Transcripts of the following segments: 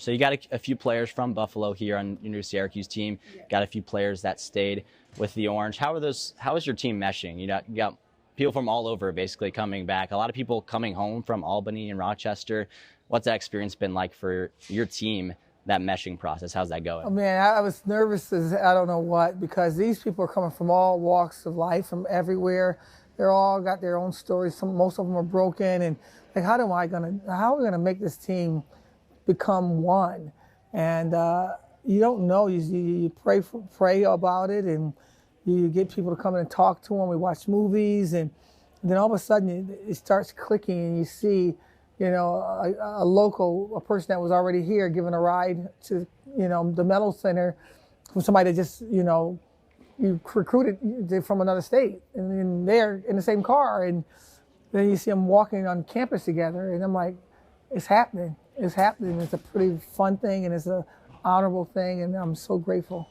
So you got a few players from Buffalo here on your new Syracuse team. Yeah. Got a few players that stayed with the Orange. How is your team meshing? You got people from all over basically coming back. A lot of people coming home from Albany and Rochester. What's that experience been like for your team, that meshing process? How's that going? Oh, man, I was nervous as I don't know what, because these people are coming from all walks of life, from everywhere. They're all got their own stories. Most of them are broken, and like, how are we gonna make this team become one? And you don't know. You pray about it, and you get people to come in and talk to them. We watch movies, and then all of a sudden it starts clicking, and you see, you know, a person that was already here giving a ride to, you know, the Medal Center from somebody that just, you know, you recruited from another state, and then they're in the same car, and then you see them walking on campus together, and I'm like, it's happening. It's happening. It's a pretty fun thing, and it's an honorable thing, and I'm so grateful.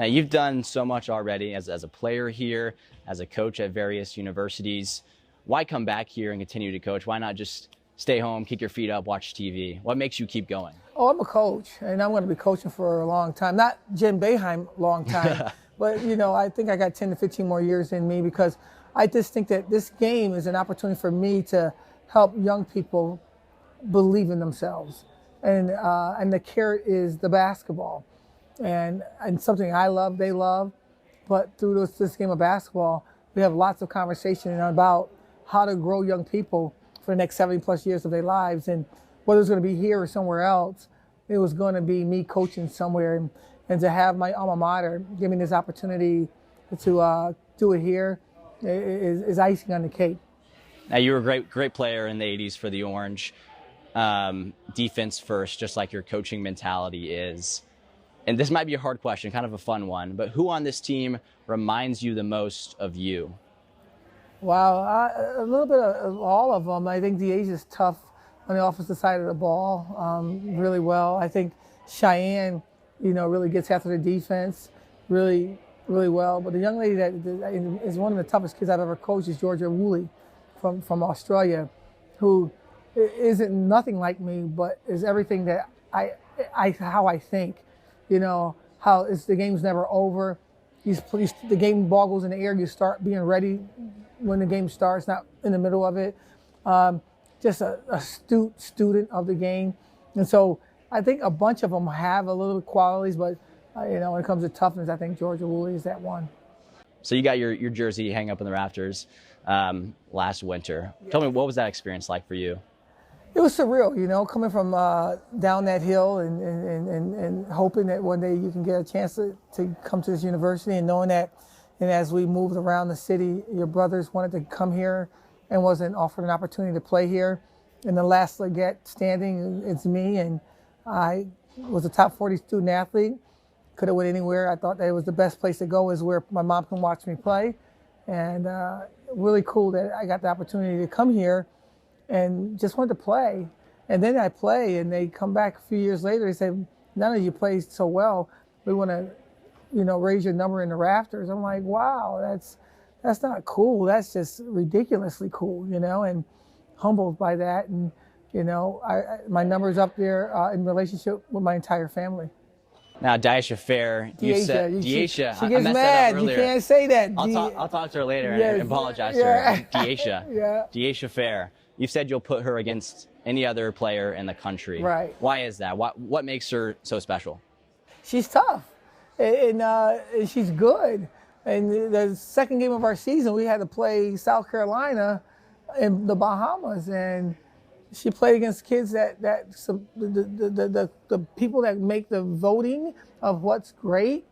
You've done so much already as a player here, as a coach at various universities. Why come back here and continue to coach? Why not just stay home, kick your feet up, watch TV? What makes you keep going? Oh, I'm a coach, and I'm going to be coaching for a long time. Not Jim Boeheim long time, but, you know, I think I got 10 to 15 more years in me, because I just think that this game is an opportunity for me to help young people believe in themselves. And the carrot is the basketball. And something I love, they love. But through this game of basketball, we have lots of conversation about how to grow young people for the next 70 plus years of their lives. And whether it's going to be here or somewhere else, it was going to be me coaching somewhere. And to have my alma mater give me this opportunity to do it here is icing on the cake. Now, you were a great player in the 80s for the Orange. Defense first, just like your coaching mentality is. And this might be a hard question, kind of a fun one, but who on this team reminds you the most of you? Wow, a little bit of all of them. I think DH is tough on the offensive side of the ball, really well. I think Cheyenne, you know, really gets after the defense really well. But the young lady that is one of the toughest kids I've ever coached is Georgia Woolley from Australia, who isn't nothing like me, but is everything that how I think. You know, how the game's never over. The game ball goes in the air. You start being ready when the game starts, not in the middle of it. Just a astute student of the game. And so I think a bunch of them have a little qualities, but you know, when it comes to toughness, I think Georgia Woolley is that one. So you got your jersey hang up in the rafters last winter. Yeah. Tell me, what was that experience like for you? It was surreal, you know, coming from down that hill and hoping that one day you can get a chance to come to this university, and knowing that, and as we moved around the city, your brothers wanted to come here and wasn't offered an opportunity to play here. And the last legette standing, it's me, and I was a top 40 student athlete. Could have went anywhere. I thought that it was the best place to go is where my mom can watch me play. And really cool that I got the opportunity to come here and just wanted to play. And then I play, and they come back a few years later. They say, none of you played so well. We want to, you know, raise your number in the rafters. I'm like, wow, that's not cool. That's just ridiculously cool, you know, and humbled by that. And, you know, my number's up there in relationship with my entire family. Now, Daisha Fair, you said Deisha. She gets mad. You can't say that. I'll talk to her later and apologize to her. Deisha. Yeah. Deisha Fair. You've said you'll put her against any other player in the country. Right. Why is that? What makes her so special? She's tough, and she's good. And the second game of our season, we had to play South Carolina in the Bahamas, and she played against kids the people that make the voting of what's great,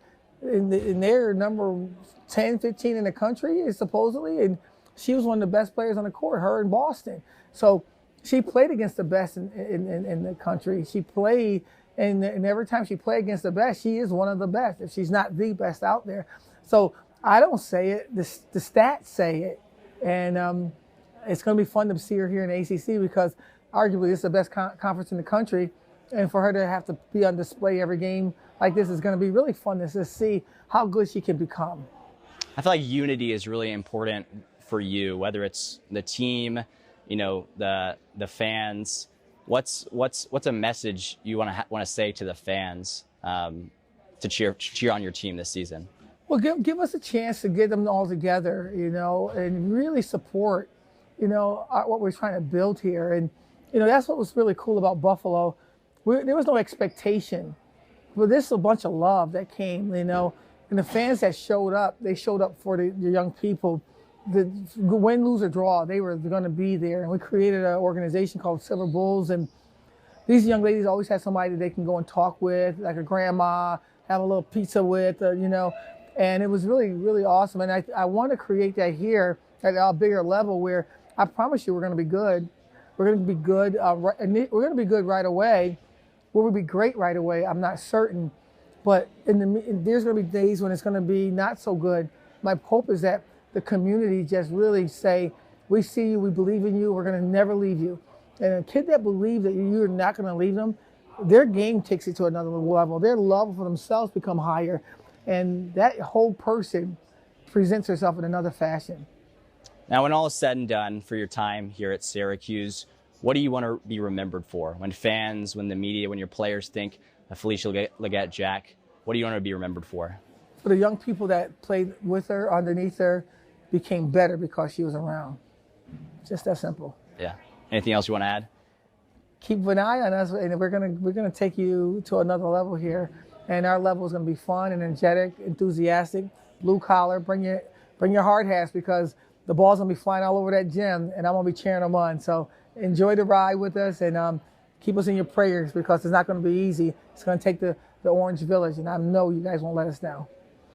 and they're number 10, 15 in the country, supposedly, and she was one of the best players on the court, her in Boston. So she played against the best in the country. She played, and every time she played against the best, she is one of the best, if she's not the best out there. So I don't say it, the stats say it. And it's going to be fun to see her here in the ACC, because arguably it's the best conference in the country. And for her to have to be on display every game like this is going to be really fun to see how good she can become. I feel like unity is really important for you, whether it's the team, you know, the fans. What's a message you want to say to the fans to cheer on your team this season? Well, give us a chance to get them all together, you know, and really support, you know, what we're trying to build here. And, you know, that's what was really cool about Buffalo. There was no expectation, but this is a bunch of love that came, you know, and the fans that showed up, they showed up for the young people. The win, lose, or draw, they were going to be there. And we created an organization called Silver Bulls. And these young ladies always had somebody that they can go and talk with, like a grandma, have a little pizza with, you know. And it was really, really awesome. And I want to create that here at a bigger level where I promise you we're going to be good. We're going to be good. We're going to be good right away. Will we be great right away? I'm not certain. But there's going to be days when it's going to be not so good. My hope is that the community just really say, we see you, we believe in you, we're going to never leave you. And a kid that believes that you're not going to leave them, their game takes it to another level. Their love for themselves become higher. And that whole person presents herself in another fashion. Now, when all is said and done for your time here at Syracuse, what do you want to be remembered for? When fans, when the media, when your players think of Felicia Legette-Jack, what do you want to be remembered for? For the young people that played with her, underneath her, became better because she was around. Just that simple. Yeah. Anything else you want to add? Keep an eye on us, and we're gonna take you to another level here. And our level is going to be fun and energetic, enthusiastic, blue collar. Bring your hard hats because the ball's going to be flying all over that gym, and I'm going to be cheering them on. So enjoy the ride with us, and keep us in your prayers because it's not going to be easy. It's going to take the Orange Village, and I know you guys won't let us down.